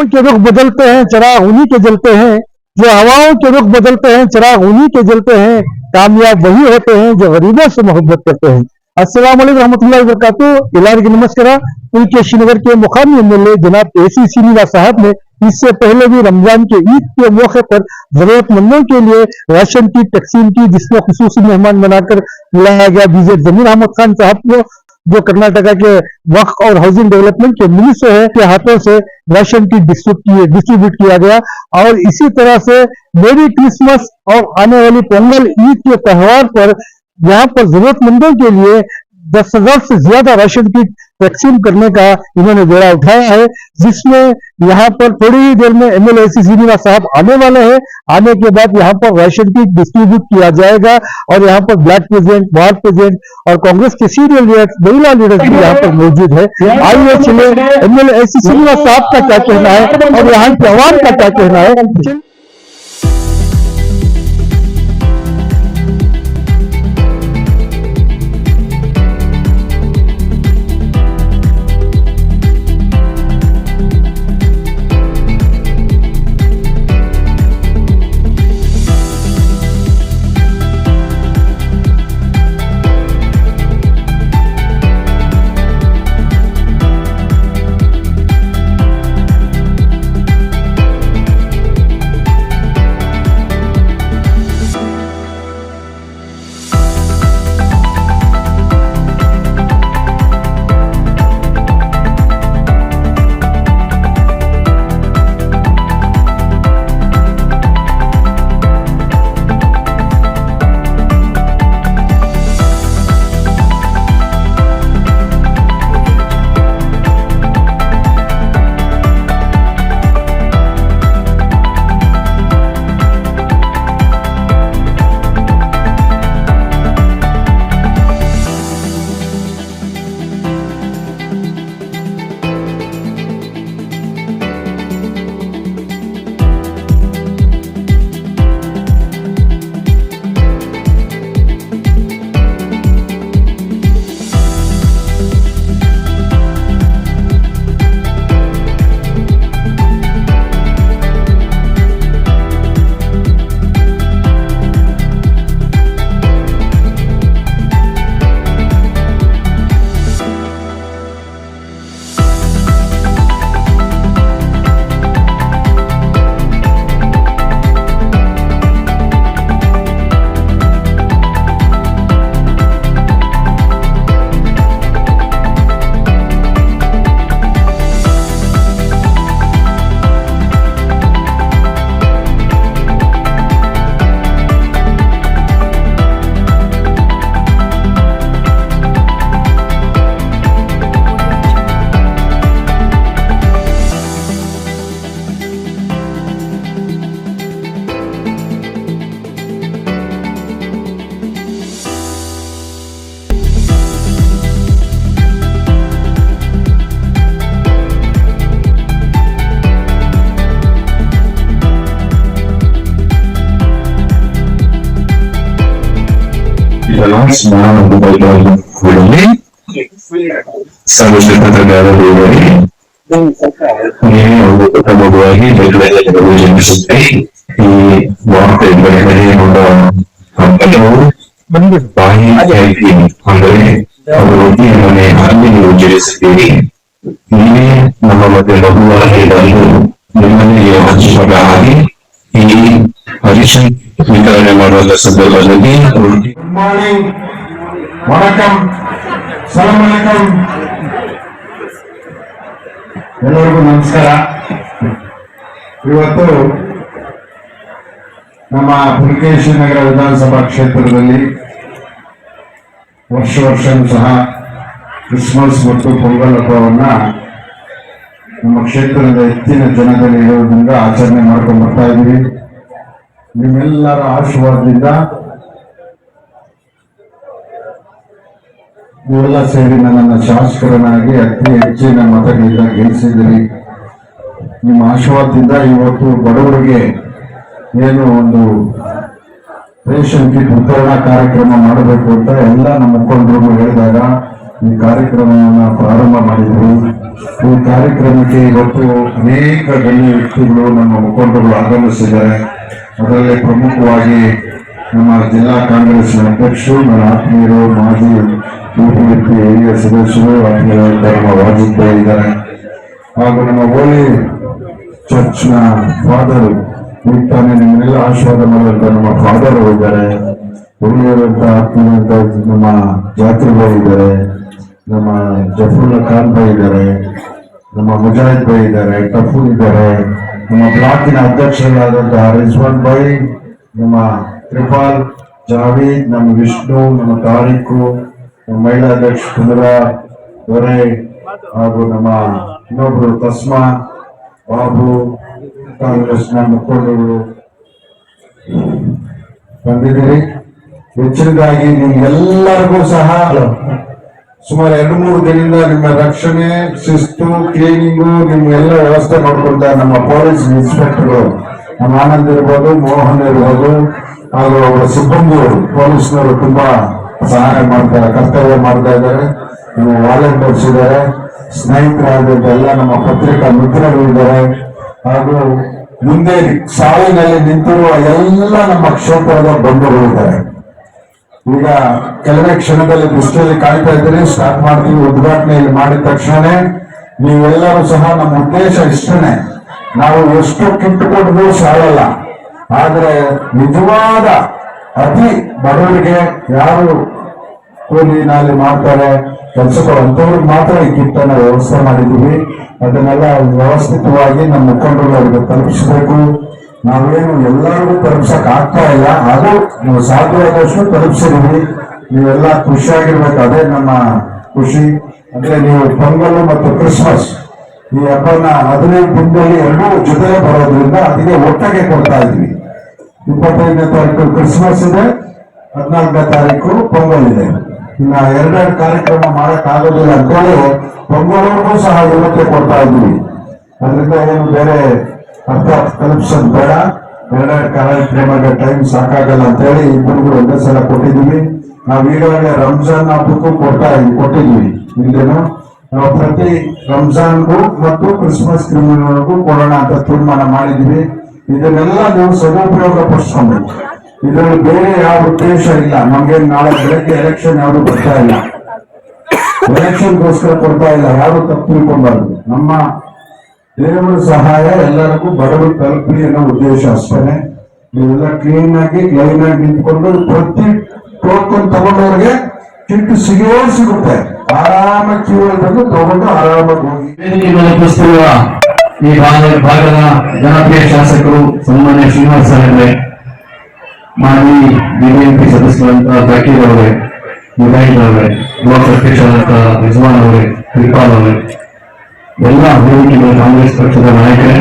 हवाओं के रुख बदलते हैं चिराग उन्हीं के जलते हैं, जो हवाओं के रुख बदलते हैं चिराग उन्हीं के जलते हैं, कामयाब वही होते हैं जो गरीबों से मोहब्बत करते हैं। अस्सलाम वालेकुम रहमतुल्लाहि व बरकातुहू। इलाही की नमस्कार। उनके श्रीनगर के मुकामी एमएलए जनाब AC श्रीनिवास साहब ने इससे पहले भी रमजान के ईद के मौके पर जरूरतमंदों के लिए राशन की तकसीम की, जिसमें खुसूसी मेहमान बनाकर बुलाया गया BZ जमीर अहमद खान साहब को, जो कर्नाटका के वक्फ और हाउसिंग डेवलपमेंट के मिनिस्टर है, के हाथों से राशन की डिस्ट्रीब्यूट किया गया। और इसी तरह से मेरी क्रिसमस और आने वाली पोंगल ईद के त्यौहार पर यहाँ पर जरूरतमंदों के लिए 10,000 से ज्यादा राशन की तकसीम करने का इन्होंने बेड़ा उठाया है, जिसमें यहाँ पर थोड़ी ही देर में एमएलए AC श्रीनिवास साहब आने वाले हैं। आने के बाद यहाँ पर राशन की डिस्ट्रीब्यूट किया जाएगा और यहाँ पर ब्लैक प्रेसिडेंट, वार्ड प्रेसिडेंट और कांग्रेस के सीनियर लीडर्स, महिला लीडर्स भी यहाँ पर मौजूद है। आइए चले एमएलए AC श्रीनिवास साहब का क्या कहना है और यहाँ के अवाम का क्या कहना है। Semua berbagai volume seharusnya terdapat dari ini untuk ketemu lagi berbagai jenis seperti di waktu berbagai modal apa itu bahan kain andai roti mana ada di jenis seperti ini nama betul lagi dari mana yang sudah hari ini hari वितरण मानवाला सगळं लगी good morning वणकम ಸಲಾಂ ಅಲೈಕುಂ ಎಲ್ಲರಿಗೂ ನಮಸ್ಕಾರ। ಇವತ್ತು ನಮ್ಮ ಪುಲಕೇಶಿ ನಗರ ವಿಧಾನಸಭಾ ಕ್ಷೇತ್ರದಲ್ಲಿ ವರ್ಷವೂ ಸಹ ಕ್ರಿಸ್ಮಸ್ ಮತ್ತು ಪೊಂಗಲ್ ಹಬ್ಬವನ್ನ ನಮ್ಮ ಕ್ಷೇತ್ರದ ಹೆಚ್ಚಿನ ಜನದಲ್ಲಿ ಇರೋದ್ರಿಂದ ಆಚರಣೆ ಮಾಡ್ಕೊಂಡು ಬರ್ತಾ ಇದ್ದೀವಿ। ನಿಮ್ಮೆಲ್ಲರ ಆಶೀರ್ವಾದದಿಂದ ನೀವೆಲ್ಲ ಸೇರಿ ನನ್ನನ್ನು ಶಾಸಕರನ್ನಾಗಿ ಅತಿ ಹೆಚ್ಚಿನ ಮತಗಳಿಂದ ಗೆಲ್ಲಿಸಿದಿರಿ। ನಿಮ್ಮ ಆಶೀರ್ವಾದದಿಂದ ಇವತ್ತು ಬಡವರಿಗೆ ಏನು ಒಂದು ರೇಷನ್ ಕಿಟ್ ವಿತರಣಾ ಕಾರ್ಯಕ್ರಮ ಮಾಡಬೇಕು ಅಂತ ಎಲ್ಲ ನಮ್ಮ ಮುಖಂಡರು ಹೇಳಿದಾಗ ಈ ಕಾರ್ಯಕ್ರಮವನ್ನು ಪ್ರಾರಂಭ ಮಾಡಿದ್ವಿ. ಈ ಕಾರ್ಯಕ್ರಮಕ್ಕೆ ಇವತ್ತು ಅನೇಕ ಗಣ್ಯ ವ್ಯಕ್ತಿಗಳು ನಮ್ಮ ಮುಖಂಡರು ಆಗಮಿಸಿದ್ದಾರೆ. ಅದರಲ್ಲಿ ಪ್ರಮುಖವಾಗಿ ನಮ್ಮ ಜಿಲ್ಲಾ ಕಾಂಗ್ರೆಸ್ ಅಧ್ಯಕ್ಷರು, ನನ್ನ ಆತ್ಮೀಯರು, ಮಾಜಿ ಯುಪಿ ಹಿರಿಯ ಸದಸ್ಯರು, ಆತ್ಮೀಯರಾದ ನಮ್ಮ ವಾಜಪೇಯಿ ಇದ್ದಾರೆ. ಹಾಗೂ ನಮ್ಮ ಹೋಲಿ ಚರ್ಚ್ನ ಫಾದರ್ ಈಗ ತಾನೇ ನಿಮ್ಮನ್ನೆಲ್ಲ ಆಶೀರ್ವಾದ ಮಾಡುವಂತ ನಮ್ಮ ಫಾದರ್ ಇದ್ದಾರೆ. ಹಿರಿಯರಂತ ಆತ್ಮೀಯರಂತ ನಮ್ಮ ಜಾತ್ರೆ ಭಾಯಿ ಇದ್ದಾರೆ, ನಮ್ಮ ಜಫರುಲ್ಲಾ ಖಾನ್ ಭಾಯಿ ಇದ್ದಾರೆ, ನಮ್ಮ ಮುಜಾಹಿದ್ ಭಾಯಿ ಇದ್ದಾರೆ, ಟಫು ಇದ್ದಾರೆ, ನಮ್ಮ ಬ್ಲಾಕಿನ ಅಧ್ಯಕ್ಷರಾದಂತಹ ರಿಜ್ವಾನ್ ಭಾಯಿ, ನಮ್ಮ ತ್ರಿಪಾಲ್, ಜಾವೀದ್, ನಮ್ಮ ವಿಷ್ಣು, ನಮ್ಮ ತಾರೀಖು, ನಮ್ಮ ಮಹಿಳಾ ಅಧ್ಯಕ್ಷ ಕುಂದರ ದೊರೆ, ಹಾಗೂ ನಮ್ಮ ಇನ್ನೊಬ್ರು ತಸ್ಮಾ ಬಾಬು, ಕಾಂಗ್ರೆಸ್ನ ಮುಖಂಡರು ಬಂದಿದ್ದೀರಿ. ಹೆಚ್ಚಿನದಾಗಿ ನಿಮ್ಗೆಲ್ಲರಿಗೂ ಸಹ ಸುಮಾರು 2-3 ದಿನದಿಂದ ನಿಮ್ಮ ರಕ್ಷಣೆ, ಶಿಸ್ತು, ಕ್ಲೀನಿಂಗು ನಿಮ್ಗೆಲ್ಲ ವ್ಯವಸ್ಥೆ ಮಾಡ್ಕೊಂತ ನಮ್ಮ ಪೊಲೀಸ್ ಇನ್ಸ್ಪೆಕ್ಟರ್ಗಳು, ನಮ್ಮ ಆನಂದ್ ಇರ್ಬೋದು, ಮೋಹನ್ ಇರ್ಬೋದು, ಹಾಗೂ ಅವರ ಸಿಬ್ಬಂದಿಯವರು ಪೊಲೀಸ್ನವರು ತುಂಬಾ ಸಹಾಯ ಮಾಡ್ತಾರೆ, ಕರ್ತವ್ಯ ಮಾಡ್ತಾ ಇದ್ದಾರೆ. ನಮ್ಮ ವಾಲಂಟಿಯರ್ಸ್ ಇದ್ದಾರೆ, ಸ್ನೇಹಿತರಾದಂತ ಎಲ್ಲ ನಮ್ಮ ಪತ್ರಿಕಾ ಮಿತ್ರರು ಇದ್ದಾರೆ, ಹಾಗೂ ಮುಂದೆ ಸಾಲಿನಲ್ಲಿ ನಿಂತಿರುವ ಎಲ್ಲ ನಮ್ಮ ಕ್ಷೇತ್ರದ ಬಂಧುಗಳು ಇದ್ದಾರೆ. ಈಗ ಕೆಲವೇ ಕ್ಷಣದಲ್ಲಿ ದೃಷ್ಟಿಯಲ್ಲಿ ಕಾಯ್ತಾ ಇದ್ದೀರಿ, ಸ್ಟಾರ್ಟ್ ಮಾಡ್ತೀವಿ. ಉದ್ಘಾಟನೆಯಲ್ಲಿ ಮಾಡಿದ ತಕ್ಷಣ ನೀವೆಲ್ಲರೂ ಸಹ ನಮ್ಮ ಉದ್ದೇಶ ಇಷ್ಟನೇ, ನಾವು ಎಷ್ಟು ಕಿಟ್ಟುಕೊಂಡ್ರೂ ಸಾಲಲ್ಲ. ಆದ್ರೆ ನಿಜವಾದ ಅತಿ ಬಡವರಿಗೆ ಯಾರು ಕೂಲಿ ನಾಲಿ ಮಾಡ್ತಾರೆ ಕೆಲಸಗಳು ಅಂತವ್ರಿಗೆ ಮಾತ್ರ ಈ ಕಿಟ್ಟನ್ನ ವ್ಯವಸ್ಥೆ ಮಾಡಿದ್ದೀವಿ. ಅದನ್ನೆಲ್ಲ ವ್ಯವಸ್ಥಿತವಾಗಿ ನಮ್ಮ ಮುಖಂಡರು ಅವರಿಗೆ ತಲುಪಿಸಬೇಕು. ನಾವೇನು ಎಲ್ಲರಿಗೂ ತಲುಪ್ಸಕ್ ಆಗ್ತಾ ಇಲ್ಲ, ಅದು ನಾವು ಸಾಧ್ಯವಾದಷ್ಟು ತಲುಪಿಸಿದೀವಿ. ನೀವೆಲ್ಲ ಖುಷಿಯಾಗಿರ್ಬೇಕು, ಅದೇ ನಮ್ಮ ಖುಷಿ. ಅಂದ್ರೆ ನೀವು ಪೊಂಗಲ್ ಮತ್ತು ಕ್ರಿಸ್ಮಸ್ ಈ ಹಬ್ಬನ 15 ದಿನದಲ್ಲಿ ಎರಡೂ ಜೊತೆಗೆ ಬರೋದ್ರಿಂದ ಅದಕ್ಕೆ ಒಟ್ಟಿಗೆ ಕೊಡ್ತಾ ಇದ್ವಿ. 25ನೇ ತಾರೀಕು ಕ್ರಿಸ್ಮಸ್ ಇದೆ, 14ನೇ ತಾರೀಕು ಪೊಂಗಲ್ ಇದೆ. ಇನ್ನ 2 ಕಾರ್ಯಕ್ರಮ ಮಾಡಕ್ ಆಗೋದಿಲ್ಲ ಅಂತೇಳಿ ಪೊಂಗಲ್ವರೆಗೂ ಸಹ ಇವತ್ತೇ ಕೊಡ್ತಾ ಇದ್ವಿ. ಅದರಿಂದ ಏನು ಬೇರೆ ಅರ್ಥ ತಲುಪಿಸೋದು ಬೇಡ. 2 ಕಾರ್ಯಕ್ರಮಕ್ಕೆ ಟೈಮ್ ಸಾಕಾಗಲ್ಲ ಅಂತೇಳಿ ಇಬ್ಬರಿಗೂ ಒಂದೇ ಸಲ ಕೊಟ್ಟಿದ್ದೀವಿ. ನಾವು ಈಗಾಗಲೇ ರಂಜಾನ್ ಹಬ್ಬಕ್ಕೂ ಕೊಟ್ಟಿದ್ವಿ. ಇಲ್ಲೇನು ನಾವು ಪ್ರತಿ ರಂಜಾನ್ಗೂ ಮತ್ತು ಕ್ರಿಸ್ಮಸ್ ಕ್ರಿಮಿನಲ್ಗೂ ಕೊಡೋಣ ಅಂತ ತೀರ್ಮಾನ ಮಾಡಿದ್ವಿ. ಇದನ್ನೆಲ್ಲ ನೀವು ಸದುಪಯೋಗ ಪಡಿಸ್ಕೊಬೇಕು. ಇದರಲ್ಲಿ ಬೇರೆ ಯಾವ ಉದ್ದೇಶ ಇಲ್ಲ. ನಮ್ಗೆ ನಾಳೆ ಬೆಳಗ್ಗೆ ಎಲೆಕ್ಷನ್ ಯಾವುದು ಬರ್ತಾ ಇಲ್ಲ, ಎಲೆಕ್ಷನ್ಗೋಸ್ಕರ ಕೊಡ್ತಾ ಇಲ್ಲ, ಯಾರು ತಪ್ಪು ತಿಳ್ಕೊಬಾರ್ದು. ನಮ್ಮ ದೇವರ ಸಹಾಯ ಎಲ್ಲರಿಗೂ ಬಡವರು ತಲುಪಲಿ ಅನ್ನೋ ಉದ್ದೇಶ ಅಷ್ಟೇ. ನೀವೆಲ್ಲ ಕ್ಲೀನ್ ಆಗಿ ಲೈನ್ ಆಗಿ ನಿಂತ್ಕೊಂಡು ಪ್ರತಿ ಟೋಕನ್ ತಗೊಂಡವ್ರಿಗೆ ಕಿಟ್ ಸಿಗುತ್ತೆ. ಆರಾಮಾಗಿ ಕ್ಯೂ ಬಂದು ತಗೊಂಡು ಆರಾಮಾಗಿ ಹೋಗಿ. ವೇದಿಕೆಯಲ್ಲಿ ಈ ಭಾಗದ ಜನಪ್ರಿಯ ಶಾಸಕರು ಸನ್ಮಾನ್ಯ ಶ್ರೀನಿವಾಸ ಅವರೇ, ಮಾಜಿ ಬಿಬಿಎಂಪಿ ಸದಸ್ಯರಾದಂತಹ ಜಾಕೀರ್ ಅವರೇ, ಮುಜಾಹಿದ್ ಅವರೇ, ಬ್ಲಾಕ್ ಅಧ್ಯಕ್ಷರಾದಂತಹ ರಿಜ್ವಾನ್ ಅವರೇ, ತ್ರಿಪಾಲ್ ಅವರೇ, ಎಲ್ಲ ವೇದಿಕೆಗಳ ಕಾಂಗ್ರೆಸ್ ಪಕ್ಷದ ನಾಯಕರೇ,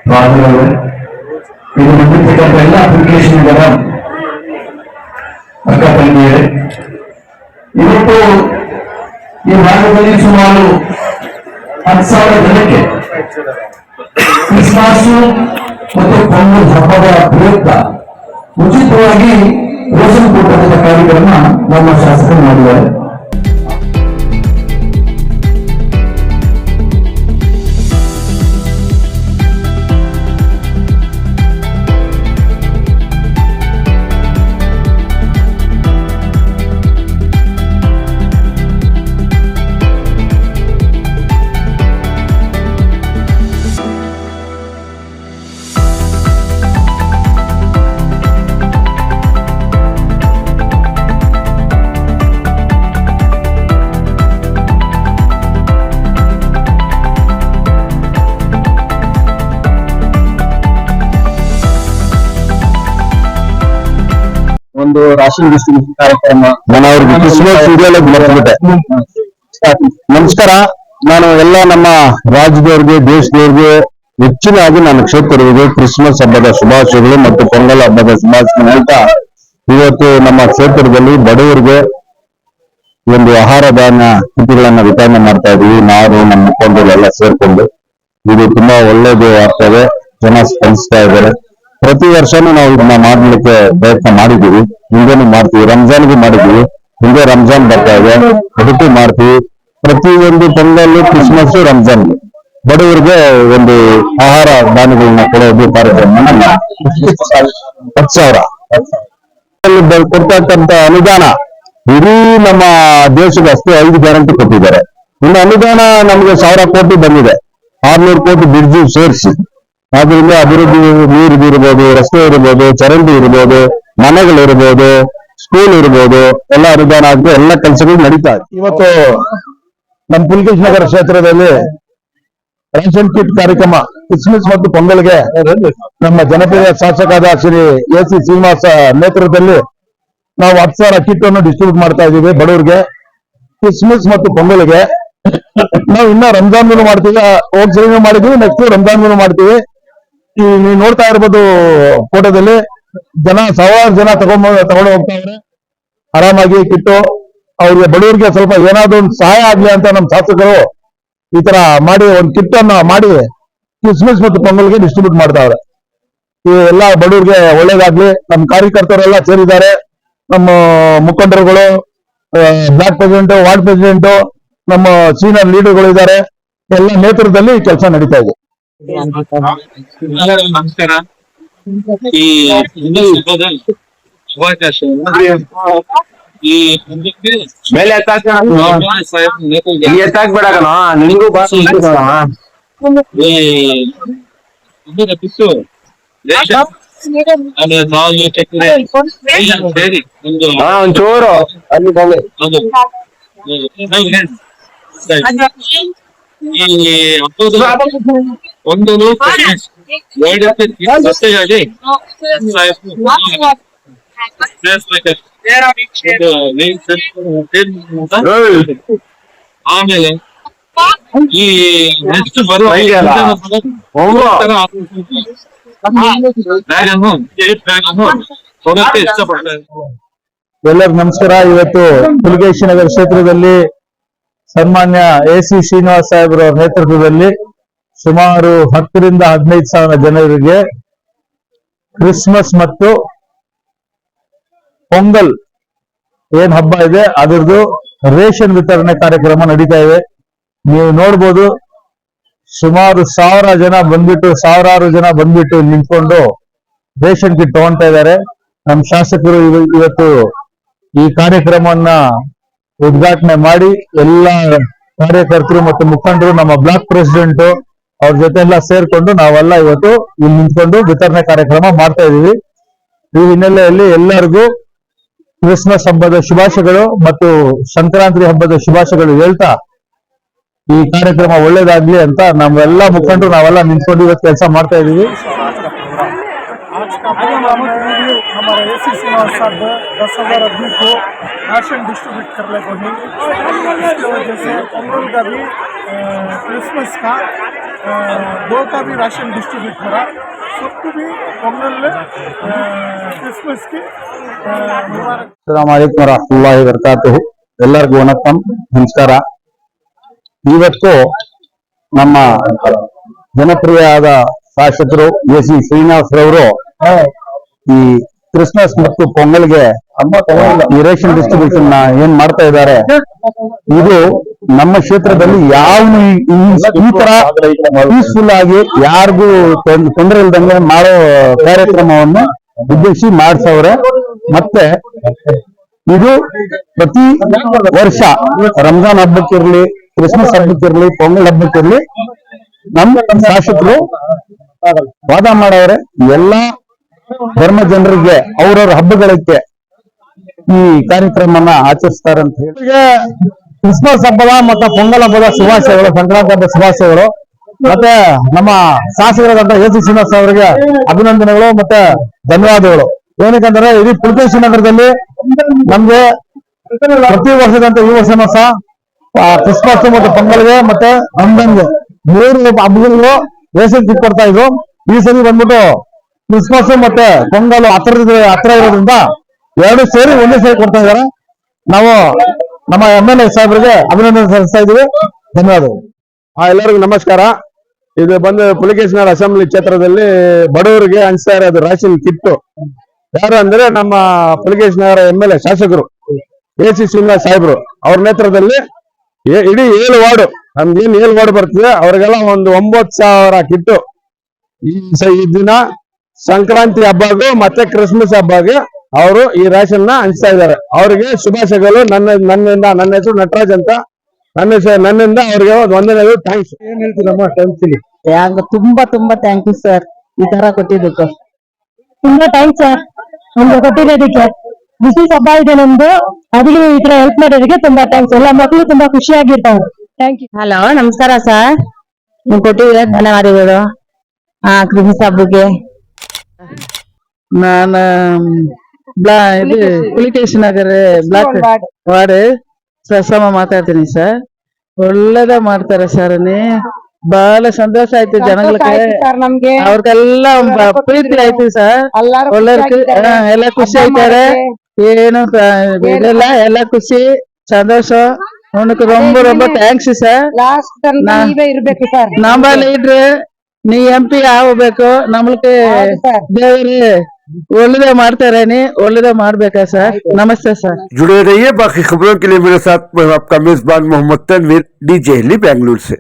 ಫಾದರ್ ಅವರೇ, ಇದು ಬಂದಿರ್ತಕ್ಕಂಥ ಎಲ್ಲ ಅಪ್ಲಿಕೇಶನ್ಗಳ ಅಕ್ಕ ತಂಗಿಯರೇ, ಇವತ್ತು ಈ ಭಾಗದಲ್ಲಿ ಸುಮಾರು 10,000 ಜನಕ್ಕೆ ಕ್ರಿಸ್ಮಸ್ ಮತ್ತು ಪೊಂಗಲ್ ಹಬ್ಬದ ಪ್ರಯುಕ್ತ ಉಚಿತವಾಗಿ ರೇಷನ್ ಕೊಟ್ಟಂತ ಕಾರ್ಯಕ್ರಮ ನಮ್ಮ ಶಾಸಕರು ಮಾಡಿದ್ದಾರೆ. ಒಂದು ರಾಷನ್ ಡಿಸ್ಟ್ರಿಬ್ಯೂಷನ್ ಕಾರ್ಯಕ್ರಮ ನಾನು ಕ್ರಿಸ್ಮಸ್ ಮರ್ತ್ಬಿಟ್ಟೆ. ನಮಸ್ಕಾರ. ನಾನು ಎಲ್ಲ ನಮ್ಮ ರಾಜ್ಯದವ್ರಿಗೆ, ದೇಶದವ್ರಿಗೆ ಹೆಚ್ಚಿನಾಗಿ ನನ್ನ ಕ್ಷೇತ್ರದವರಿಗೆ ಕ್ರಿಸ್ಮಸ್ ಹಬ್ಬದ ಶುಭಾಶಯಗಳು ಮತ್ತು ಪೊಂಗಲ್ ಹಬ್ಬದ ಶುಭಾಶಯ ಹೇಳ್ತಾ, ಇವತ್ತು ನಮ್ಮ ಕ್ಷೇತ್ರದಲ್ಲಿ ಬಡವರಿಗೆ ಒಂದು ಆಹಾರ ಧಾನ್ಯ ಕಿಟ್ಗಳನ್ನ ವಿತರಣೆ ಮಾಡ್ತಾ ಇದೀವಿ. ನಾವು ನಮ್ಮ ಮುಖಂಡರೆಲ್ಲ ಸೇರ್ಕೊಂಡು ಇದು ತುಂಬಾ ಒಳ್ಳೇದು ಆಗ್ತದೆ. ಜನ ಸ್ಪಂದಿಸ್ತಾ ಇದ್ದಾರೆ. ಪ್ರತಿ ವರ್ಷನೂ ನಾವು ಇದನ್ನ ಮಾಡ್ಲಿಕ್ಕೆ ಪ್ರಯತ್ನ ಮಾಡಿದ್ದೀವಿ, ಮುಂದೆನೂ ಮಾಡ್ತೀವಿ. ರಂಜಾನ್ಗೂ ಮಾಡಿದ್ದೀವಿ, ಹಿಂದೆ ರಂಜಾನ್ ಬರ್ತಾ ಇದೆ, ಅದಕ್ಕೂ ಮಾಡ್ತೀವಿ. ಪ್ರತಿಯೊಂದು ಪೊಂಗಲ್, ಕ್ರಿಸ್ಮಸ್, ರಂಜಾನ್ ಬಡವರಿಗೆ ಒಂದು ಆಹಾರ ದಾನಗಳನ್ನ ಕೊಡೋದು ಕಾರ್ಯಕ್ರಮ 10,000 ಕೊಡ್ತಕ್ಕಂತ ಅನುದಾನ ಇಡೀ ನಮ್ಮ ದೇಶದ ಅಷ್ಟೇ 5 ಗ್ಯಾರಂಟಿ ಕೊಟ್ಟಿದ್ದಾರೆ. ಇನ್ನು ಅನುದಾನ ನಮ್ಗೆ 1,000 ಕೋಟಿ ಬಂದಿದೆ, 600 ಕೋಟಿ ಬ್ರಿಡ್ಜ್ ಸೇರಿಸಿ. ಆದ್ರಿಂದ ಅಭಿವೃದ್ಧಿ, ನೀರು ಇರ್ಬೋದು, ರಸ್ತೆ ಇರ್ಬೋದು, ಚರಂಡಿ ಇರ್ಬೋದು, ಮನೆಗಳಿರ್ಬೋದು, ಸ್ಕೂಲ್ ಇರ್ಬೋದು, ಎಲ್ಲ ಅನುದಾನ ಆಗಿ ಎಲ್ಲ ಕೆಲಸಗಳು ನಡೀತಾ ಇದೆ. ಇವತ್ತು ನಮ್ಮ ಪುಲಕೇಶಿ ನಗರ ಕ್ಷೇತ್ರದಲ್ಲಿ ರೇಷನ್ ಕಿಟ್ ಕಾರ್ಯಕ್ರಮ ಕ್ರಿಸ್ಮಸ್ ಮತ್ತು ಪೊಂಗಲ್ಗೆ ನಮ್ಮ ಜನಪ್ರಿಯ ಶಾಸಕರಾದ ಶ್ರೀ ಎ.ಸಿ. ಶ್ರೀನಿವಾಸ ನೇತೃತ್ವದಲ್ಲಿ ನಾವು 10,000 ಕಿಟ್ ಅನ್ನು ಡಿಸ್ಟ್ರಿಬ್ಯೂಟ್ ಮಾಡ್ತಾ ಇದ್ದೀವಿ ಬಡವರಿಗೆ. ಕ್ರಿಸ್ಮಸ್ ಮತ್ತು ಪೊಂಗಲ್ಗೆ ನಾವು ಇನ್ನ ರಂಜಾನ್ ಮಾಡ್ತೀವಿ, ಹೋದ್ ಸರಿನೂ ಮಾಡಿದ್ವಿ, ನೆಕ್ಸ್ಟ್ ರಂಜಾನ್ ಮಾಡ್ತೀವಿ. ಈ ನೀವು ನೋಡ್ತಾ ಇರ್ಬೋದು ಫೋಟೋದಲ್ಲಿ ಸಾವಿರಾರು ಜನ ತಗೊಂಡು ಹೋಗ್ತಾ ಇದ್ರೆ ಆರಾಮಾಗಿ ಕಿಟ್ಟು. ಅವ್ರಿಗೆ ಬಡವರಿಗೆ ಸ್ವಲ್ಪ ಏನಾದ್ರು ಒಂದು ಸಹಾಯ ಆಗ್ಲಿ ಅಂತ ನಮ್ಮ ಶಾಸಕರು ಈ ತರ ಮಾಡಿ ಒಂದು ಕಿಟ್ ಅನ್ನ ಮಾಡಿ ಕ್ರಿಸ್ಮಸ್ ಮತ್ತು ಪೊಂಗಲ್ಗೆ ಡಿಸ್ಟ್ರಿಬ್ಯೂಟ್ ಮಾಡ್ತಾವ್ರೆ. ಈ ಎಲ್ಲ ಬಡವರಿಗೆ ಒಳ್ಳೇದಾಗ್ಲಿ. ನಮ್ಮ ಕಾರ್ಯಕರ್ತರೆಲ್ಲ ಸೇರಿದ್ದಾರೆ, ನಮ್ಮ ಮುಖಂಡರುಗಳು, ಬ್ಲಾಕ್ ಪ್ರೆಸಿಡೆಂಟ್, ವಾರ್ಡ್ ಪ್ರೆಸಿಡೆಂಟ್, ನಮ್ಮ ಸೀನಿಯರ್ ಲೀಡರ್ಗಳು ಇದ್ದಾರೆ. ಎಲ್ಲ ನೇತೃತ್ವದಲ್ಲಿ ಕೆಲಸ ನಡೀತಾ ಇದೆ. ನಮಸ್ಕಾರ. ಈ ಮೇಲೆ ಎತ್ತಾಕ್ಬೇಡಕಣ, ನಿನಗೂ ಒಂಚೂರು ಒಂದು ಆಮೇಲೆ ಈ ನೆಕ್ಸ್ಟ್ ಬರುವ ಕೊಡಕ್ಕೆ ಇಷ್ಟಪಡ್ತಾರೆ. ಎಲ್ಲರಿಗೂ ನಮಸ್ಕಾರ. ಇವತ್ತು ಪುಲಕೇಶಿ ನಗರ ಕ್ಷೇತ್ರದಲ್ಲಿ ಸನ್ಮಾನ್ಯ ಎ.ಸಿ. ಶ್ರೀನಿವಾಸ ಸಾಹೇಬ್ರ ನೇತೃತ್ವದಲ್ಲಿ ಸುಮಾರು 10,000 ರಿಂದ 15,000 ಜನರಿಗೆ ಕ್ರಿಸ್ಮಸ್ ಮತ್ತು ಪೊಂಗಲ್ ಏನ್ ಹಬ್ಬ ಇದೆ ಅದರದ್ದು ರೇಷನ್ ವಿತರಣೆ ಕಾರ್ಯಕ್ರಮ ನಡೀತಾ ಇದೆ. ನೀವು ನೋಡ್ಬೋದು, ಸುಮಾರು ಸಾವಿರಾರು ಜನ ಬಂದ್ಬಿಟ್ಟು ನಿಂತ್ಕೊಂಡು ರೇಷನ್ ಕಿಟ್ ತಗೊಂತಾ ಇದ್ದಾರೆ. ನಮ್ಮ ಶಾಸಕರು ಇವತ್ತು ಈ ಕಾರ್ಯಕ್ರಮವನ್ನ ಉದ್ಘಾಟನೆ ಮಾಡಿ ಎಲ್ಲ ಕಾರ್ಯಕರ್ತರು ಮತ್ತು ಮುಖಂಡರು, ನಮ್ಮ ಬ್ಲಾಕ್ ಪ್ರೆಸಿಡೆಂಟ್ ಅವ್ರ ಜೊತೆ ಎಲ್ಲ ಸೇರ್ಕೊಂಡು ನಾವೆಲ್ಲ ಇವತ್ತು ಇಲ್ಲಿ ನಿಂತ್ಕೊಂಡು ವಿತರಣೆ ಕಾರ್ಯಕ್ರಮ ಮಾಡ್ತಾ ಇದೀವಿ. ಈ ಹಿನ್ನೆಲೆಯಲ್ಲಿ ಎಲ್ಲರಿಗೂ ಕ್ರಿಸ್ಮಸ್ ಹಬ್ಬದ ಶುಭಾಶಯಗಳು ಮತ್ತು ಸಂಕ್ರಾಂತಿ ಹಬ್ಬದ ಶುಭಾಶಯಗಳು ಹೇಳ್ತಾ ಈ ಕಾರ್ಯಕ್ರಮ ಒಳ್ಳೇದಾಗ್ಲಿ ಅಂತ ನಾವೆಲ್ಲ ಮುಖಂಡರು ನಾವೆಲ್ಲ ನಿಂತ್ಕೊಂಡು ಇವತ್ತು ಕೆಲಸ ಮಾಡ್ತಾ ಇದೀವಿ. हमारे ए.सी. श्रीनिवास साहब 10,000 आदमी को राशन डिस्ट्रीब्यूट करने को ही, इसकी वजह से पोंगल का भी क्रिसमस का 2 का भी राशन डिस्ट्रीब्यूट करा. सबको भी पोंगल में क्रिसमस की मुबारक. अस्सलामु अलैकुम ವರಹಮತುಲ್ಲಾಹಿ ವಬರಕಾತುಹು. ಎಲ್ಲರಿಗೂ ವಣಕ್ಕಂ, ನಮಸ್ಕಾರ. ಇವತ್ತು ನಮ್ಮ ಜನಪ್ರಿಯವಾದ ಶಾಸಕರು ಎ.ಸಿ. ಶ್ರೀನಿವಾಸರವರು ಈ ಕ್ರಿಸ್ಮಸ್ ಮತ್ತು ಪೊಂಗಲ್ಗೆ ಈ ರೇಷನ್ ಡಿಸ್ಟ್ರಿಬ್ಯೂಷನ್ ಏನ್ ಮಾಡ್ತಾ ಇದ್ದಾರೆ, ಇದು ನಮ್ಮ ಕ್ಷೇತ್ರದಲ್ಲಿ ಯಾವ ಈ ತರ ಪೀಸ್ಫುಲ್ ಆಗಿ ಯಾರಿಗೂ ತೊಂದರೆ ಇಲ್ದಂಗೆ ಮಾಡೋ ಕಾರ್ಯಕ್ರಮವನ್ನು ಉದ್ದೇಶಿಸಿ ಮಾಡ್ಸವ್ರೆ. ಮತ್ತೆ ಇದು ಪ್ರತಿ ವರ್ಷ ರಂಜಾನ್ ಹಬ್ಬಕ್ಕಿರ್ಲಿ, ಕ್ರಿಸ್ಮಸ್ ಹಬ್ಬಕ್ಕಿರ್ಲಿ, ಪೊಂಗಲ್ ಹಬ್ಬಕ್ಕಿರ್ಲಿ ನಮ್ಮ ಶಾಸಕರು ವಾದ ಮಾಡವ್ರೆ. ಎಲ್ಲಾ ಧರ್ಮ ಜನರಿಗೆ ಅವ್ರವ್ರ ಹಬ್ಬಗಳಿಗೆ ಈ ಕಾರ್ಯಕ್ರಮನ ಆಚರಿಸ್ತಾರೆ ಅಂತ ಹೇಳಿ ಕ್ರಿಸ್ಮಸ್ ಹಬ್ಬದ ಮತ್ತೆ ಪೊಂಗಲ್ ಹಬ್ಬದ ಶುಭಾಶಯಗಳು, ಸಂಕ್ರಾಂತಿ ಹಬ್ಬದ ಶುಭಾಶಯಗಳು. ಮತ್ತೆ ನಮ್ಮ ಶಾಸಕರಾದಂತ ಎ.ಸಿ. ಶ್ರೀನಿವಾಸ ಅವರಿಗೆ ಅಭಿನಂದನೆಗಳು ಮತ್ತೆ ಧನ್ಯವಾದಗಳು. ಏನಕ್ಕಂದ್ರೆ ಇಡೀ ಪುಲಕೇಶಿ ನಗರದಲ್ಲಿ ನಮ್ಗೆ ಪ್ರತಿ ವರ್ಷದಂತೆ ಈ ವರ್ಷನೂ ಸಹ ಕ್ರಿಸ್ಮಸ್ ಮತ್ತು ಪೊಂಗಲ್ಗೆ ಮತ್ತೆ ರಂಜಾನ್ಗೆ 3 ಹಬ್ಬಗಳಿಗೂ ರೇಷನ್ ಕಿಟ್ ಕೊಡ್ತಾ ಇದ್ರು. ಈ ಸರಿ ಬಂದ್ಬಿಟ್ಟು ಕ್ರಿಸ್ಮಸ್ ಮತ್ತೆ ಪೊಂಗಲ್ ಹತ್ರ ಇರೋದ್ರಿಂದ 2 ಸೇರಿ ಒಂದೇ ಸೇರಿ ಕೊಡ್ತಾ ಇದ್ದಾರೆ. ನಾವು ನಮ್ಮ MLA ಸಾಹೇಬರಿಗೆ ಅಭಿನಂದನೆ ಸಲ್ಲಿಸ್ತಾ ಇದ್ದೀವಿ. ಧನ್ಯವಾದಗಳು. ಎಲ್ಲರಿಗೂ ನಮಸ್ಕಾರ. ಇದು ಬಂದು ಪುಲಕೇಶಿ ನಗರ ಅಸೆಂಬ್ಲಿ ಕ್ಷೇತ್ರದಲ್ಲಿ ಬಡವರಿಗೆ ಹಂಚ್ತಾ ಇರೋದು ರೇಷನ್ ಕಿಟ್. ಯಾರು ಅಂದ್ರೆ ನಮ್ಮ ಪುಲಕೇಶಿ ನಗರ MLA ಶಾಸಕರು AC ಶ್ರೀನಿವಾಸ್ ಸಾಹೇಬ್ರು ಅವ್ರ ನೇತೃತ್ವದಲ್ಲಿ ಇಡೀ 7 ವಾರ್ಡ್ ನಮ್ದೇನ್ 7 ವಾರ್ಡ್ ಬರ್ತದೆ ಅವ್ರಿಗೆಲ್ಲ ಒಂದು 9,000 ಕಿಟ್ಟು ಈ ದಿನ ಸಂಕ್ರಾಂತಿ ಹಬ್ಬಗೂ ಮತ್ತೆ ಕ್ರಿಸ್ಮಸ್ ಹಬ್ಬಗೆ ಅವರು ಈ ರೇಷನ್ ನ ಹಂಚ್ತಾ ಇದ್ದಾರೆ. ಅವರಿಗೆ ಶುಭಾಶಯಗಳು. ನನ್ನಿಂದ, ನನ್ನ ಹೆಸರು ನಟರಾಜ್ ಅಂತ, ನನ್ನಿಂದ ಅವ್ರಿಗೆ ಒಂದನೇದು ಥ್ಯಾಂಕ್ಸ್. ಏನ್ ಹೇಳ್ತೀರಮ್ಮ? ತುಂಬಾ ಥ್ಯಾಂಕ್ ಯು ಸರ್, ಈ ತರ ಕೊಟ್ಟಿದ್ದಕ್ಕೆ ತುಂಬಾ ಥ್ಯಾಂಕ್ಸ್ ಸರ್. ನಮ್ಗೆ ಕೊಟ್ಟಿರೋದಕ್ಕೆ ಬಿಸಿನೆಸ್ ಹಬ್ಬ ಇದೆ ನಮ್ದು, ಅದಕ್ಕೆ ಈ ತರ ಹೆಲ್ಪ್ ಮಾಡೋದಕ್ಕೆ ತುಂಬಾ ಥ್ಯಾಂಕ್ಸ್. ಎಲ್ಲ ಮಕ್ಕಳು ತುಂಬಾ ಖುಷಿಯಾಗಿರ್ತಾವೆ. Thank you. ಹಲೋ, ನಮಸ್ಕಾರ ಸರ್. ನೀವು ಕೊಟ್ಟಿದ್ರೆ ಧನ್ಯವಾದಗಳು. ಕ್ರಿಸ್ಮಸ್ ಹಬ್ಬಕ್ಕೆ ನಾನು ಪುಲಿಕೇಶ್ ನಗರ ಬ್ಲಾಕ್ ವಾರ್ಡ್ ಸಸಮ ಮಾತಾಡ್ತೀನಿ ಸರ್. ಒಳ್ಳೇದ ಮಾಡ್ತಾರೆ ಸರ್. ಬಹಳ ಸಂತೋಷ ಆಯ್ತು ಜನಗಳಿಗೆ, ಅವ್ರಿಗೆಲ್ಲ ಪ್ರೀತಿ ಆಯ್ತು ಸರ್. ಎಲ್ಲ ಖುಷಿ ಆಯ್ತಾರೆ. ಏನು ಇದೆಲ್ಲ ಎಲ್ಲ ಖುಷಿ ಸಂತೋಷ. உனக்கு ரொம்ப ரொம்ப ಥ್ಯಾಂಕ್ಸ್ ಸರ್. ನಮ್ಮಲ್ಲಿ ಇಡ್ರಿ, ನೀ MP ಆಗಬೇಕು. ನಮ್ಗೆ ದೇವರು ಒಳ್ಳೇದೇ ಮಾಡ್ತಾರೆ, ಒಳ್ಳೇದೇ ಮಾಡ್ಬೇಕಾ सर. नमस्ते सर. जुड़े रहिए बाकी खबरों के लिए मेरे साथ। मैं आपका मेजबान मोहम्मद तनवीर, DJ हिली बेंगलुरु से।